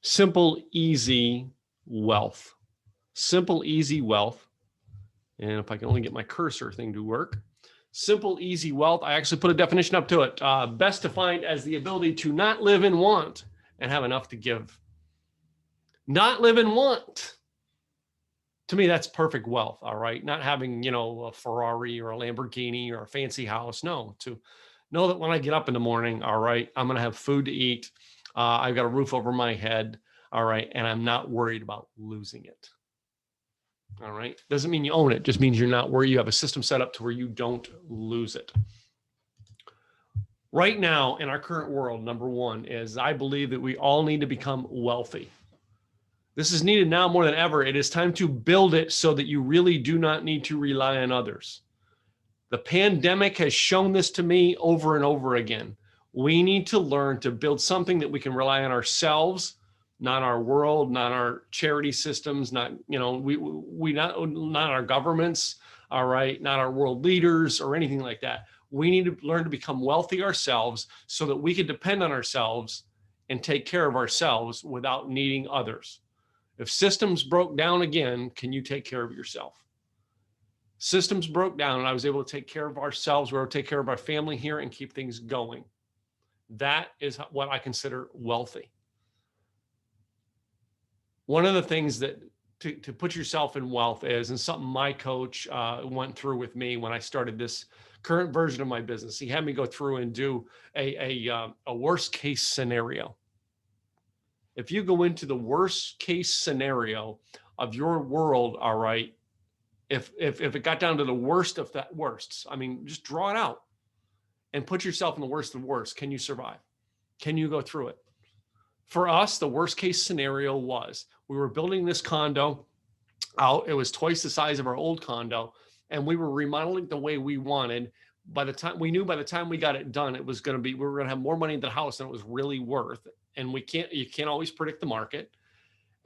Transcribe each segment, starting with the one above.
Simple, easy wealth. Simple, easy wealth. And if I can only get my cursor thing to work. Simple, easy wealth. I actually put a definition up to it. Best defined as the ability to not live in want and have enough to give. Not live in want. To me, that's perfect wealth, all right? Not having, a Ferrari or a Lamborghini or a fancy house. No, to know that when I get up in the morning, all right, I'm going to have food to eat. I've got a roof over my head, all right, and I'm not worried about losing it. All right. Doesn't mean you own it. Just means you're not worried. You have a system set up to where you don't lose it. Right now in our current world, number one is I believe that we all need to become wealthy. This is needed now more than ever. It is time to build it so that you really do not need to rely on others. The pandemic has shown this to me over and over again. We need to learn to build something that we can rely on ourselves, not our world, not our charity systems, not our governments, all right, not our world leaders or anything like that. We need to learn to become wealthy ourselves so that we can depend on ourselves and take care of ourselves without needing others. If systems broke down again, can you take care of yourself? Systems broke down and I was able to take care of ourselves. We were able to take care of our family here and keep things going. That is what I consider wealthy. One of the things that to put yourself in wealth is, and something my coach went through with me when I started this current version of my business, he had me go through and do a worst case scenario. If you go into the worst case scenario of your world, all right, if it got down to the worst of that worsts, I mean, just draw it out and put yourself in the worst of the worst. Can you survive? Can you go through it? For us, the worst case scenario was we were building this condo out. It was twice the size of our old condo, and we were remodeling the way we wanted. By the time we got it done, it was going to be, we were going to have more money in the house than it was really worth. And you can't always predict the market.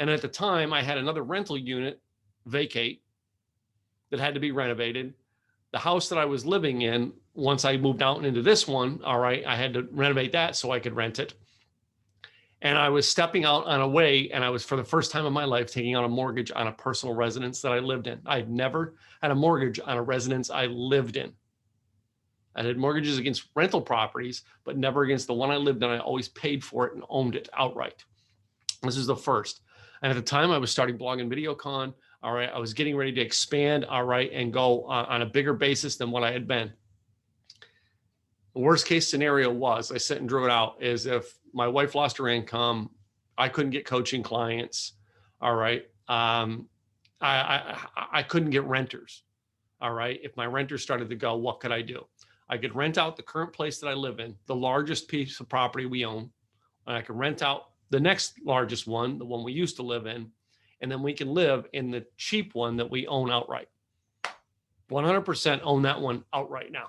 And at the time, I had another rental unit vacate that had to be renovated. The house that I was living in, once I moved out into this one, all right, I had to renovate that so I could rent it. And I was stepping out on a way, and I was, for the first time in my life, taking out a mortgage on a personal residence that I lived in. I had never had a mortgage on a residence I lived in. I had mortgages against rental properties, but never against the one I lived in. I always paid for it and owned it outright. This is the first. And at the time, I was starting blogging VideoCon. All right, I was getting ready to expand, all right, and go on a bigger basis than what I had been. The worst case scenario was, I sit and drew it out, is if my wife lost her income, I couldn't get coaching clients, all right. I couldn't get renters, all right. If my renters started to go, what could I do? I could rent out the current place that I live in, the largest piece of property we own, and I could rent out the next largest one, the one we used to live in, and then we can live in the cheap one that we own outright. 100% own that one outright now.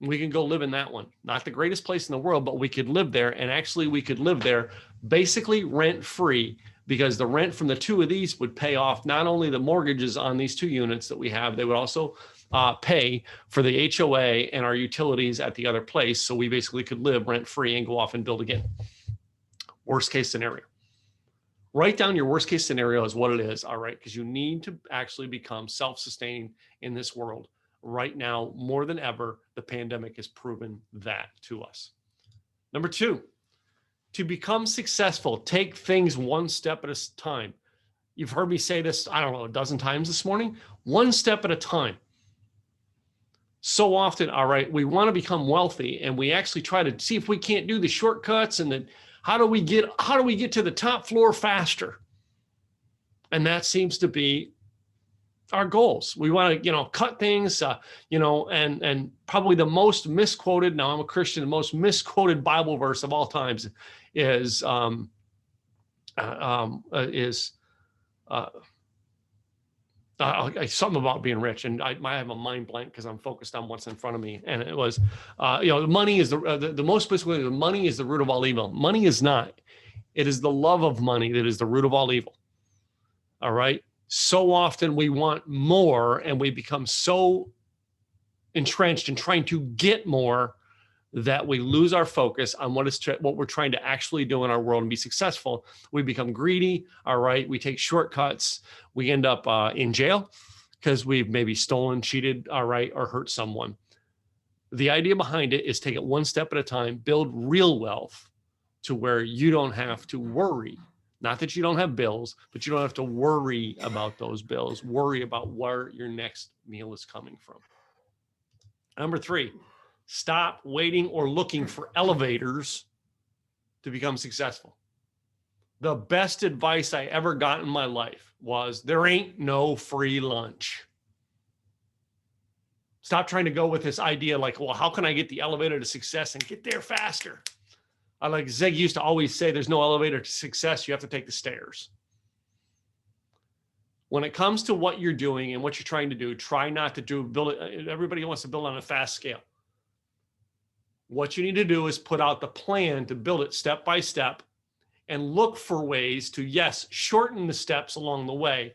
We can go live in that one. Not the greatest place in the world, but we could live there. And actually we could live there basically rent free, because the rent from the two of these would pay off not only the mortgages on these two units that we have, they would also pay for the HOA and our utilities at the other place. So we basically could live rent free and go off and build again. Worst case scenario. Write down your worst case scenario as what it is, all right? Because you need to actually become self-sustaining in this world. Right now, more than ever, the pandemic has proven that to us. Number two, to become successful, take things one step at a time. You've heard me say this, I don't know, a dozen times this morning. One step at a time. So often, all right, we want to become wealthy, and we actually try to see if we can't do the shortcuts and then how do we get to the top floor faster? And that seems to be our goals. We want to, cut things, and probably the most misquoted, now I'm a Christian, the most misquoted Bible verse of all times is something about being rich. And I have a mind blank because I'm focused on what's in front of me. And it was, money is the most specifically, the money is the root of all evil. Money is not. It is the love of money that is the root of all evil. All right. So often we want more and we become so entrenched in trying to get more that we lose our focus on what we're trying to actually do in our world and be successful. We become greedy, all right? We take shortcuts. We end up in jail because we've maybe stolen, cheated, all right, or hurt someone. The idea behind it is take it one step at a time, build real wealth to where you don't have to worry. Not that you don't have bills, but you don't have to worry about those bills. Worry about where your next meal is coming from. Number 3, stop waiting or looking for elevators to become successful. The best advice I ever got in my life was there ain't no free lunch. Stop trying to go with this idea like, well, how can I get the elevator to success and get there faster? I like Zig used to always say, there's no elevator to success. You have to take the stairs. When it comes to what you're doing and what you're trying to do, try not to build it. Everybody wants to build on a fast scale. What you need to do is put out the plan to build it step by step and look for ways to, yes, shorten the steps along the way,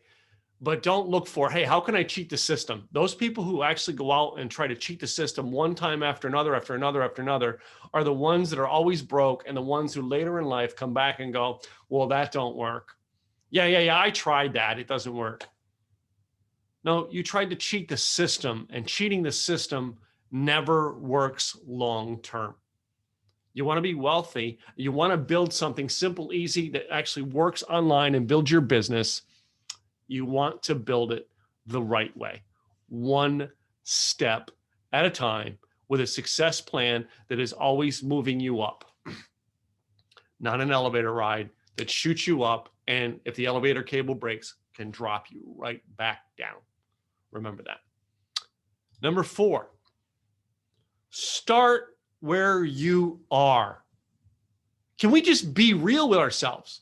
but don't look for, hey, how can I cheat the system? Those people who actually go out and try to cheat the system one time after another, after another, after another, are the ones that are always broke and the ones who later in life come back and go, well, that don't work. Yeah, I tried that. It doesn't work. No, you tried to cheat the system, and cheating the system never works long term. You want to be wealthy. You want to build something simple, easy that actually works online and build your business. You want to build it the right way, one step at a time with a success plan that is always moving you up, not an elevator ride that shoots you up and if the elevator cable breaks, can drop you right back down. Remember that. Number 4, start where you are. Can we just be real with ourselves?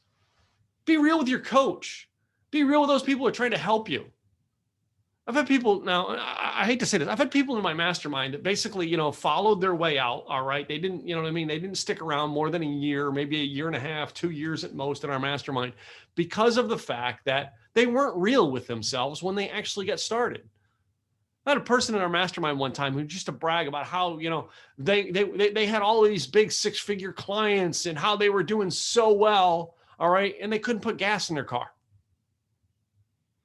Be real with your coach. Be real with those people who are trying to help you. I've had people, now I hate to say this, I've had people in my mastermind that basically, followed their way out. All right. They didn't, they didn't stick around more than a year, maybe a year and a half, 2 years at most in our mastermind because of the fact that they weren't real with themselves when they actually got started. I had a person in our mastermind one time who just to brag about how, they had all of these big 6-figure clients and how they were doing so well. All right. And they couldn't put gas in their car.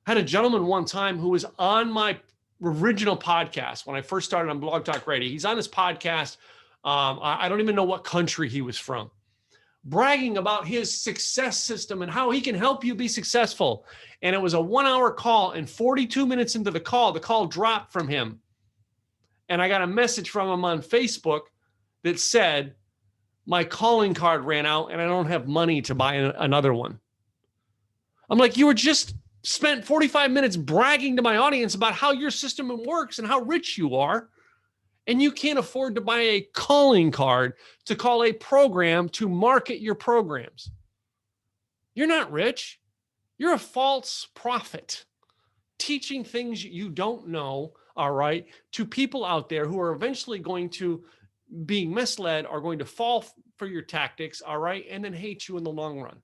I had a gentleman one time who was on my original podcast when I first started on Blog Talk Radio. He's on his podcast. I don't even know what country he was from, bragging about his success system and how he can help you be successful. And it was a 1-hour call, and 42 minutes into the call dropped from him. And I got a message from him on Facebook that said, my calling card ran out and I don't have money to buy another one. I'm like, you were just spent 45 minutes bragging to my audience about how your system works and how rich you are. And you can't afford to buy a calling card to call a program to market your programs. You're not rich. You're a false prophet teaching things you don't know, all right, to people out there who are eventually going to, being misled, are going to fall for your tactics, all right, and then hate you in the long run.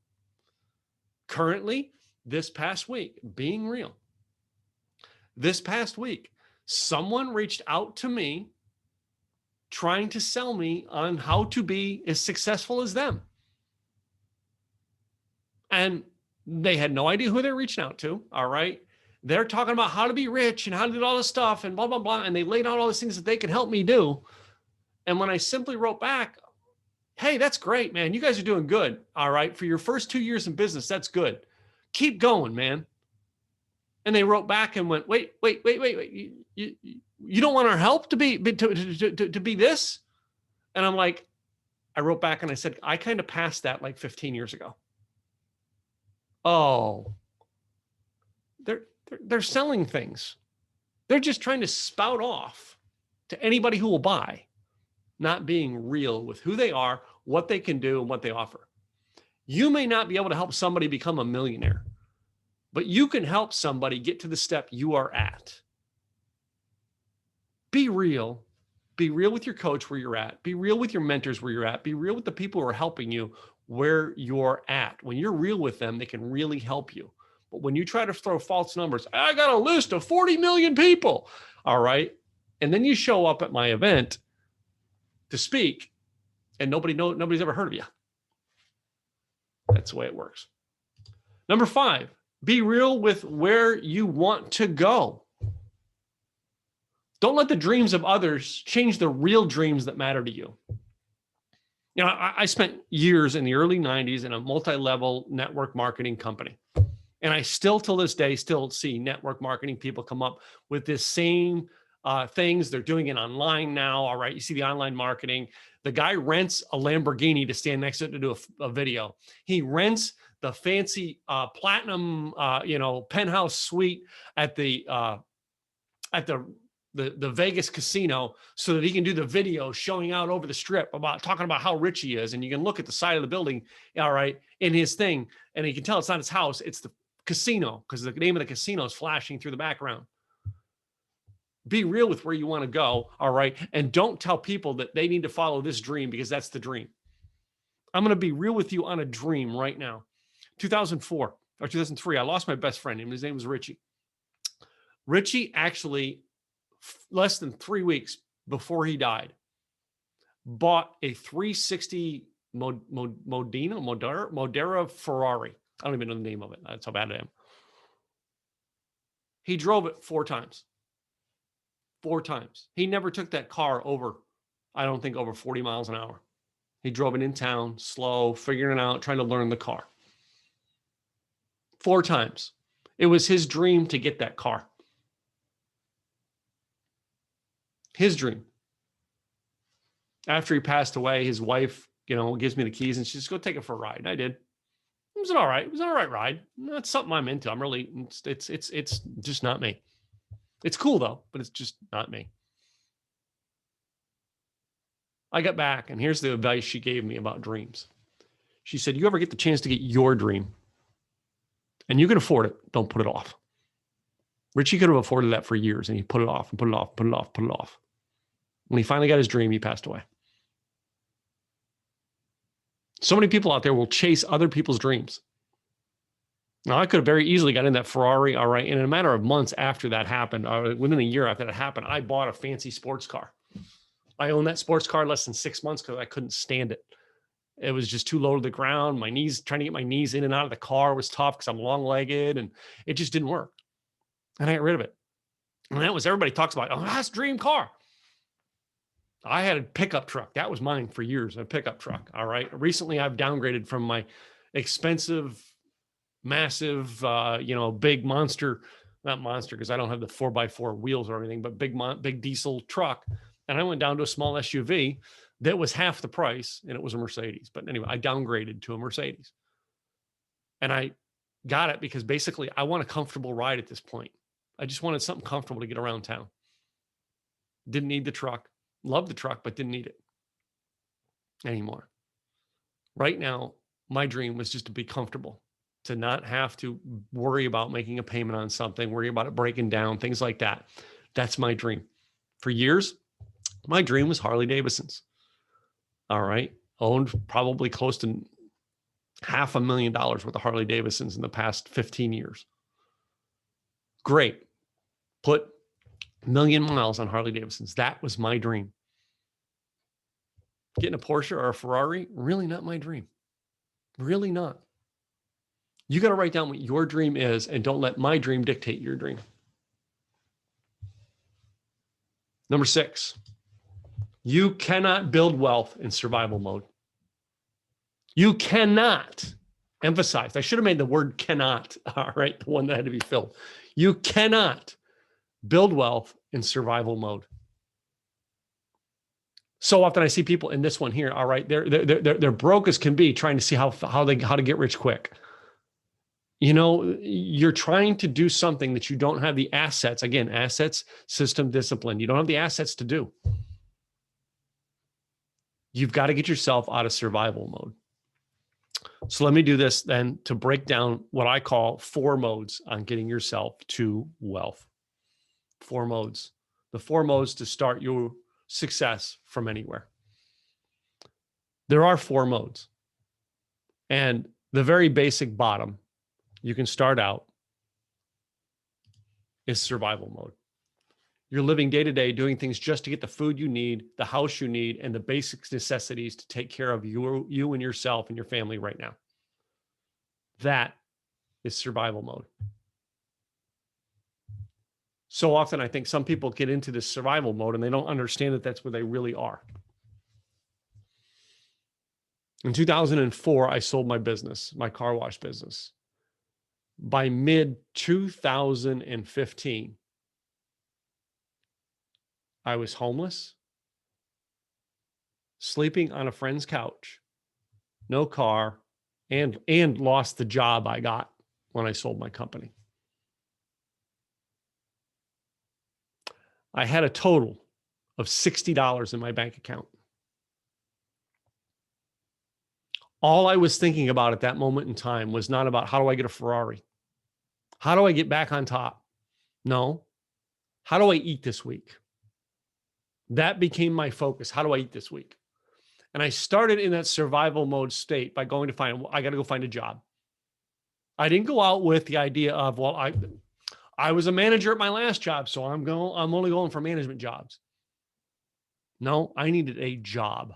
Currently, this past week, being real, this past week, someone reached out to me trying to sell me on how to be as successful as them. And they had no idea who they're reaching out to, all right? They're talking about how to be rich and how to do all this stuff and blah, blah, blah. And they laid out all these things that they can help me do. And when I simply wrote back, hey, that's great, man. You guys are doing good, all right? For your first 2 years in business, that's good. Keep going, man. And they wrote back and went, wait. You don't want our help to be this? And I'm like, I wrote back and I said, I kind of passed that like 15 years ago. Oh, they're selling things. They're just trying to spout off to anybody who will buy, not being real with who they are, what they can do, and what they offer. You may not be able to help somebody become a millionaire, but you can help somebody get to the step you are at. Be real. Be real with your coach where you're at. Be real with your mentors where you're at. Be real with the people who are helping you where you're at. When you're real with them, they can really help you. But when you try to throw false numbers, I got a list of 40 million people, all right? And then you show up at my event to speak, and nobody's ever heard of you. That's the way it works. Number 5, be real with where you want to go. Don't let the dreams of others change the real dreams that matter to you. You know, I spent years in the early 90s in a multi-level network marketing company. And I still, till this day, still see network marketing people come up with this same things. They're doing it online now. All right. You see the online marketing. The guy rents a Lamborghini to stand next to it to do a video. He rents the fancy platinum, penthouse suite at the Vegas casino so that he can do the video showing out over the strip about talking about how rich he is. And you can look at the side of the building, all right, in his thing, and you can tell it's not his house, it's the casino, because the name of the casino is flashing through the background. Be real with where you want to go, all right? And don't tell people that they need to follow this dream because that's the dream. I'm going to be real with you on a dream right now. 2004 or 2003, I lost my best friend. His name was Richie. Richie actually, less than 3 weeks before he died, bought a 360 Modera Ferrari. I don't even know the name of it. That's how bad I am. He drove it 4 times. 4 times. He never took that car over, I don't think, over 40 miles an hour. He drove it in town, slow, figuring it out, trying to learn the car. 4 times. It was his dream to get that car. His dream. After he passed away, his wife, gives me the keys and she says, go take it for a ride. And I did. It was an all right ride. That's something I'm into. I'm really, it's just not me. It's cool though, but it's just not me. I got back and here's the advice she gave me about dreams. She said, you ever get the chance to get your dream and you can afford it, don't put it off. Richie could have afforded that for years and he put it off and put it off, put it off, put it off. When he finally got his dream, he passed away. So many people out there will chase other people's dreams. Now, I could have very easily got in that Ferrari, all right, and in a matter of months after that happened, within a year after that happened, I bought a fancy sports car. I owned that sports car less than 6 months because I couldn't stand it. It was just too low to the ground. Trying to get my knees in and out of the car was tough because I'm long-legged, and it just didn't work. And I got rid of it. And that was, everybody talks about, oh, that's a dream car. I had a pickup truck. That was mine for years, a pickup truck. All right. Recently, I've downgraded from my expensive, massive, big monster, not monster, because I don't have the 4x4 wheels or anything, but big diesel truck. And I went down to a small SUV that was half the price, and it was a Mercedes. But anyway, I downgraded to a Mercedes. And I got it because basically I want a comfortable ride at this point. I just wanted something comfortable to get around town. Didn't need the truck. Loved the truck, but didn't need it anymore. Right now, my dream was just to be comfortable, to not have to worry about making a payment on something, worry about it breaking down, things like that. That's my dream. For years, my dream was Harley Davidsons. All right. Owned probably close to $500,000 worth of Harley Davidsons in the past 15 years. Great. Put 1,000,000 miles on Harley Davidsons. That was my dream. Getting a Porsche or a Ferrari, really not my dream. Really not. You got to write down what your dream is and don't let my dream dictate your dream. Number 6, you cannot build wealth in survival mode. You cannot. Emphasize. I should have made the word cannot, all right, the one that had to be filled. You cannot build wealth in survival mode. So often I see people in this one here, all right, they're broke as can be, trying to see how to get rich quick. You're trying to do something that you don't have the assets. Again, assets, system, discipline. You don't have the assets to do. You've got to get yourself out of survival mode. So let me do this then to break down what I call 4 modes on getting yourself to wealth. 4 modes. The 4 modes to start your success from anywhere. There are 4 modes. And the very basic bottom you can start out is survival mode. You're living day to day, doing things just to get the food you need, the house you need, and the basic necessities to take care of you and yourself and your family right now. That is survival mode. So often I think some people get into this survival mode and they don't understand that that's where they really are. In 2004, I sold my business, my car wash business. By mid 2015, I was homeless, sleeping on a friend's couch, no car, and lost the job I got when I sold my company. I had a total of $60 in my bank account. All I was thinking about at that moment in time was not about how do I get a Ferrari? How do I get back on top? No. How do I eat this week? That became my focus. How do I eat this week? And I started in that survival mode state by I got to go find a job. I didn't go out with the idea of, well, I was a manager at my last job, so I'm only going for management jobs. No, I needed a job.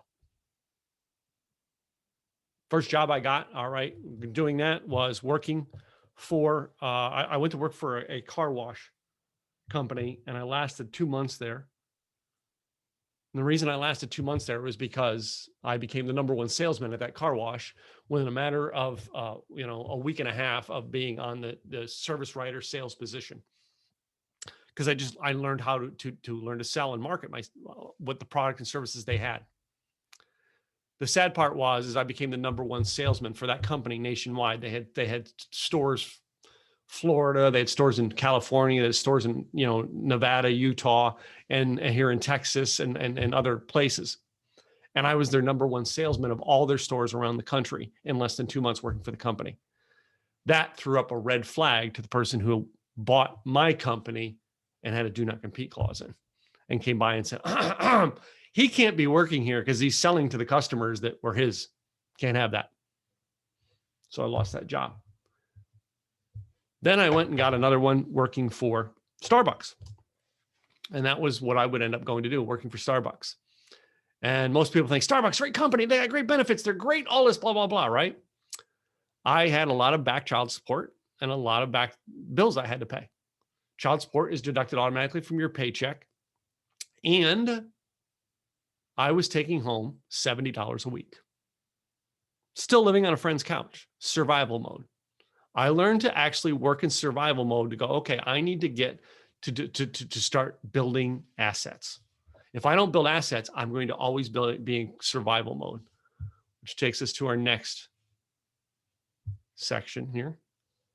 First job I got, all right, doing that was working for, I went to work for a car wash company, and I lasted 2 months there. And the reason I lasted 2 months there was because I became the number one salesman at that car wash within a matter of, a week and a half of being on the service writer sales position. Because I learned how to learn to sell and market what the product and services they had. The sad part is I became the number one salesman for that company nationwide. They had stores, Florida, they had stores in California, they had stores in, Nevada, Utah, and here in Texas and other places. And I was their number one salesman of all their stores around the country in less than 2 months working for the company. That threw up a red flag to the person who bought my company and had a do not compete clause in, and came by and said, he can't be working here because he's selling to the customers that were his. Can't have that. So I lost that job. Then I went and got another one working for Starbucks. And that was what I would end up going to do, working for Starbucks. And most people think Starbucks, great company. They got great benefits. They're great. All this, blah, blah, blah, right? I had a lot of back child support and a lot of back bills I had to pay. Child support is deducted automatically from your paycheck. And I was taking home $70 a week. Still living on a friend's couch, survival mode. I learned to actually work in survival mode to go, okay, I need to get to start building assets. If I don't build assets, I'm going to always be in survival mode, which takes us to our next section here.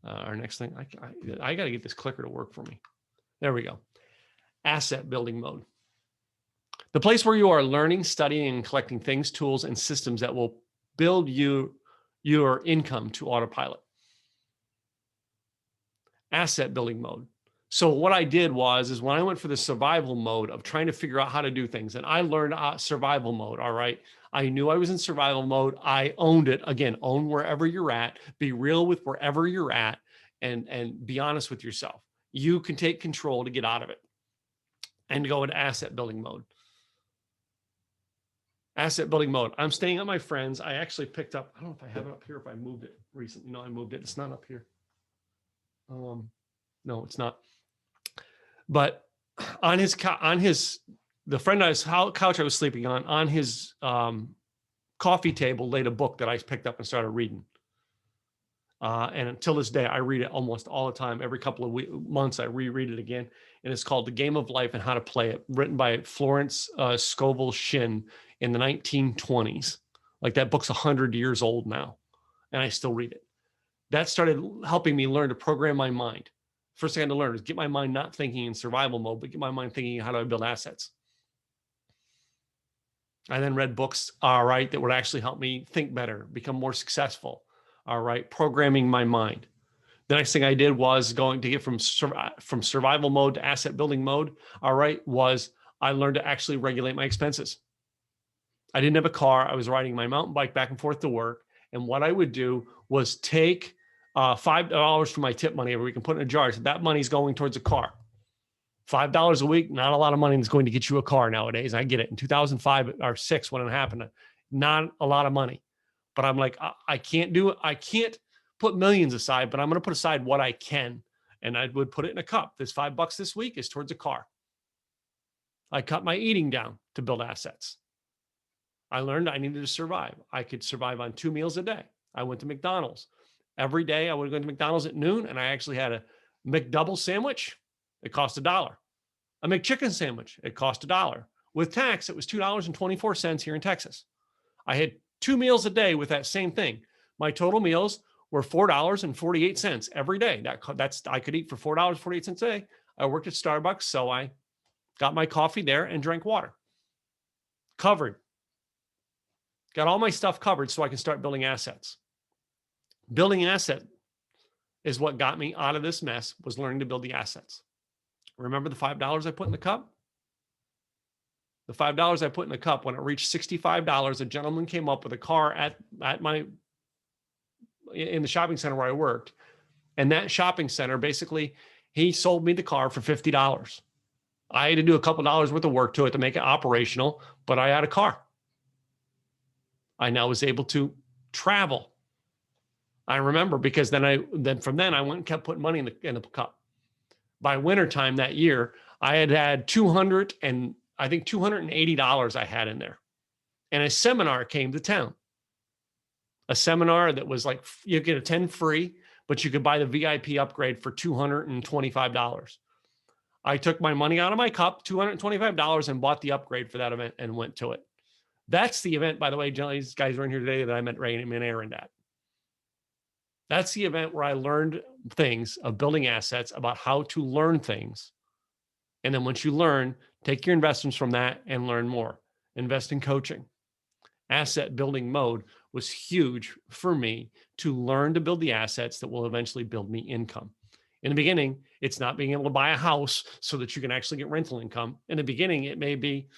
Our next thing, I got to get this clicker to work for me. There we go. Asset building mode. The place where you are learning, studying, and collecting things, tools, and systems that will build your income to autopilot. Asset building mode. So what I did is when I went for the survival mode of trying to figure out how to do things, and I learned survival mode, all right? I knew I was in survival mode. I owned it. Again, own wherever you're at. Be real with wherever you're at, and be honest with yourself. You can take control to get out of it and go into asset building mode. Asset building mode. I'm staying at my friend's. I actually picked up, I don't know if I have it up here, if I moved it recently. No, I moved it. It's not up here. No, it's not. But on the friend couch I was sleeping on his coffee table laid a book that I picked up and started reading. And until this day, I read it almost all the time. Every couple of months, I reread it again. And it's called The Game of Life and How to Play It, written by Florence Scovel Shinn in the 1920s. Like, that book's 100 years old now, and I still read it. That started helping me learn to program my mind. First thing I had to learn is get my mind not thinking in survival mode, but get my mind thinking, how do I build assets? I then read books, all right, that would actually help me think better, become more successful, all right, programming my mind. The next thing I did was going to get from survival mode to asset building mode, all right, was I learned to actually regulate my expenses. I didn't have a car. I was riding my mountain bike back and forth to work. And what I would do was take $5 from my tip money every week and put in a jar. So that money's going towards a car. $5 a week, not a lot of money that's going to get you a car nowadays. I get it. In 2005 or 6, when it happened, not a lot of money. But I'm like, I can't do it. I can't put millions aside, but I'm going to put aside what I can. And I would put it in a cup. This $5 this week is towards a car. I cut my eating down to build assets. I learned I needed to survive. I could survive on 2 meals a day. I went to McDonald's. Every day I would go to McDonald's at noon, and I actually had a McDouble sandwich. It cost $1. A McChicken sandwich. It cost $1. With tax, it was $2.24 here in Texas. I had 2 meals a day with that same thing. My total meals were $4.48 every day. That's I could eat for $4.48 a day. I worked at Starbucks, so I got my coffee there and drank water. Covered. Got all my stuff covered so I can start building assets. Building an asset is what got me out of this mess, was learning to build the assets. Remember the $5 I put in the cup? The $5 I put in the cup, when it reached $65, a gentleman came up with a car in the shopping center where I worked. And that shopping center, basically, he sold me the car for $50. I had to do a couple dollars worth of work to it to make it operational, but I had a car. I now was able to travel. I remember, because then from then I went and kept putting money in the cup. By wintertime that year, I had $280 I had in there. And a seminar came to town. A seminar that was like, you get attend free, but you could buy the VIP upgrade for $225. I took my money out of my cup, $225, and bought the upgrade for that event and went to it. That's the event, by the way, these guys were in here today, that I met Raymond and Aaron at. That's the event where I learned things of building assets, about how to learn things. And then once you learn, take your investments from that and learn more. Invest in coaching. Asset building mode was huge for me to learn to build the assets that will eventually build me income. In the beginning, it's not being able to buy a house so that you can actually get rental income. In the beginning, it may be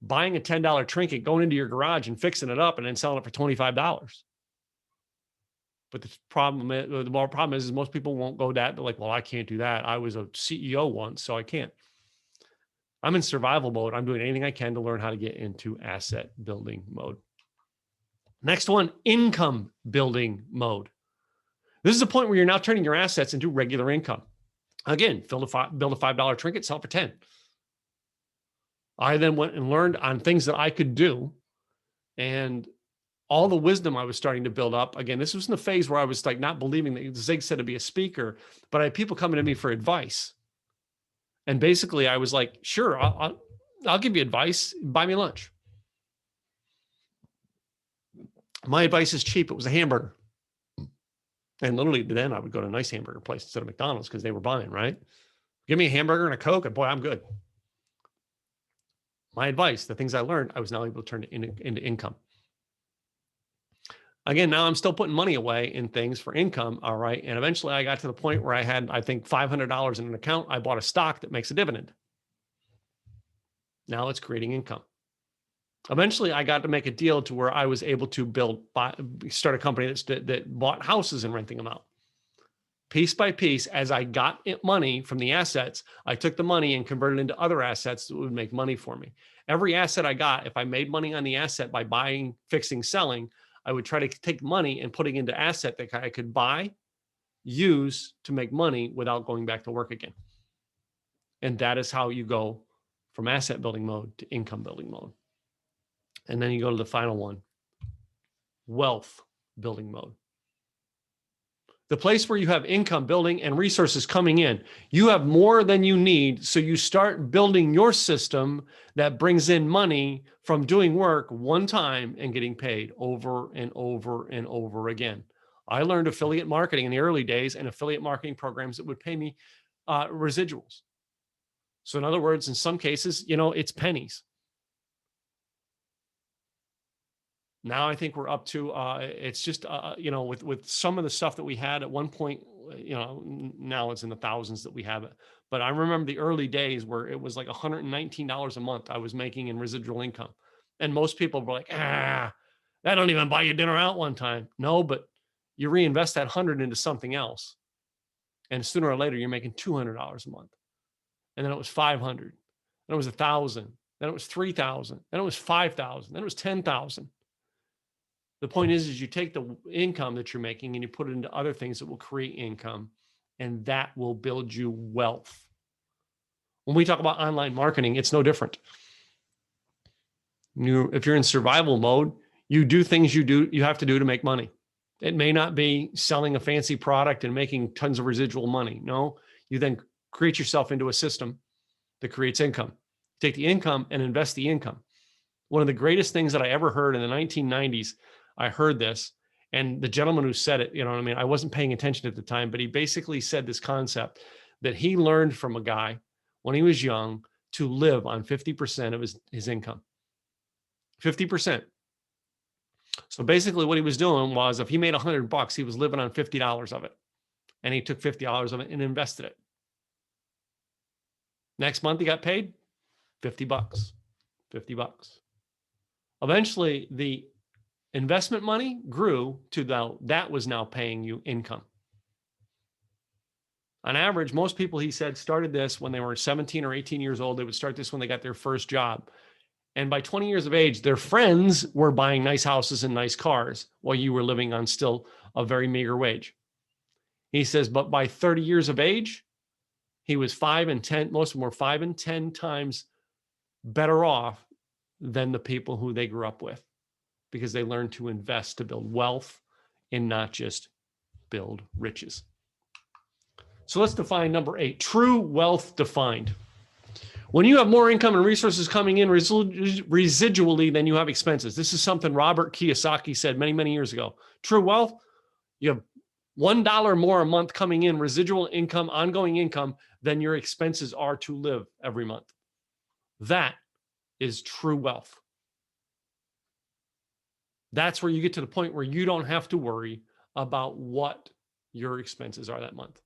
buying a $10 trinket, going into your garage and fixing it up and then selling it for $25. But the problem is most people won't go that. They're like, well, I can't do that. I was a CEO once, so I can't. I'm in survival mode. I'm doing anything I can to learn how to get into asset building mode. Next one, income building mode. This is the point where you're now turning your assets into regular income. Again, build a $5 trinket, sell it for 10. I then went and learned on things that I could do, and all the wisdom I was starting to build up. Again, this was in the phase where I was like not believing that Zig said to be a speaker, but I had people coming to me for advice. And basically I was like, sure, I'll give you advice. Buy me lunch. My advice is cheap. It was a hamburger. And literally then I would go to a nice hamburger place instead of McDonald's because they were buying, right? Give me a hamburger and a Coke, and boy, I'm good. My advice, the things I learned, I was now able to turn into income. Again, now I'm still putting money away in things for income. All right. And eventually I got to the point where I had, I think, $500 in an account. I bought a stock that makes a dividend. Now it's creating income. Eventually I got to make a deal to where I was able to start a company that bought houses and renting them out. Piece by piece, as I got money from the assets, I took the money and converted it into other assets that would make money for me. Every asset I got, if I made money on the asset by buying, fixing, selling, I would try to take money and putting into asset that I could buy, use to make money without going back to work again. And that is how you go from asset building mode to income building mode. And then you go to the final one, wealth building mode. The place where you have income building and resources coming in. You have more than you need, so you start building your system that brings in money from doing work one time and getting paid over and over and over again. I learned affiliate marketing in the early days and affiliate marketing programs that would pay me residuals. So in other words, in some cases, it's pennies. Now I think we're up to, it's just, with some of the stuff that we had at one point, now it's in the thousands that we have it. But I remember the early days where it was like $119 a month I was making in residual income. And most people were like, that don't even buy you dinner out one time. No, but you reinvest that 100 into something else. And sooner or later, you're making $200 a month. And then it was 500. Then it was 1,000. Then it was 3,000. Then it was 5,000. Then it was 10,000. The point is you take the income that you're making and you put it into other things that will create income, and that will build you wealth. When we talk about online marketing, it's no different. If you're in survival mode, you do things you have to do to make money. It may not be selling a fancy product and making tons of residual money. No, you then create yourself into a system that creates income. Take the income and invest the income. One of the greatest things that I ever heard in the 1990s, I heard this, and the gentleman who said it, you know what I mean? I wasn't paying attention at the time, but he basically said this concept that he learned from a guy when he was young to live on 50% of his income. 50%. So basically what he was doing was if he made $100, he was living on $50 of it. And he took $50 of it and invested it. Next month he got paid $50. $50. Eventually the investment money grew to that was now paying you income. On average, most people, he said, started this when they were 17 or 18 years old. They would start this when they got their first job. And by 20 years of age, their friends were buying nice houses and nice cars while you were living on still a very meager wage. He says, but by 30 years of age, he was 5 and 10, most of them were 5 and 10 times better off than the people who they grew up with, because they learned to invest to build wealth and not just build riches. So let's define number 8, true wealth defined. When you have more income and resources coming in residually than you have expenses. This is something Robert Kiyosaki said many, many years ago. True wealth, you have $1 more a month coming in, residual income, ongoing income, than your expenses are to live every month. That is true wealth. That's where you get to the point where you don't have to worry about what your expenses are that month.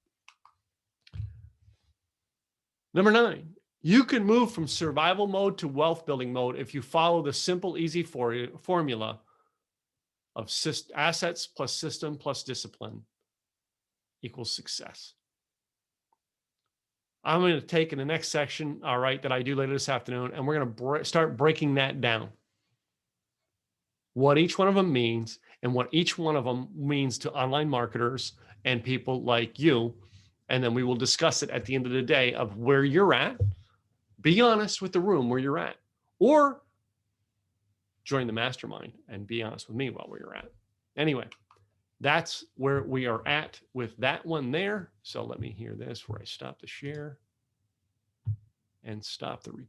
Number 9, you can move from survival mode to wealth building mode if you follow the simple, easy formula of assets plus system plus discipline equals success. I'm going to take in the next section, all right, that I do later this afternoon, and we're going to start breaking that down. What each one of them means and what each one of them means to online marketers and people like you. And then we will discuss it at the end of the day of where you're at. Be honest with the room where you're at, or join the mastermind and be honest with me while where you're at. Anyway, that's where we are at with that one there. So let me hear this where I stop the share and stop the recording.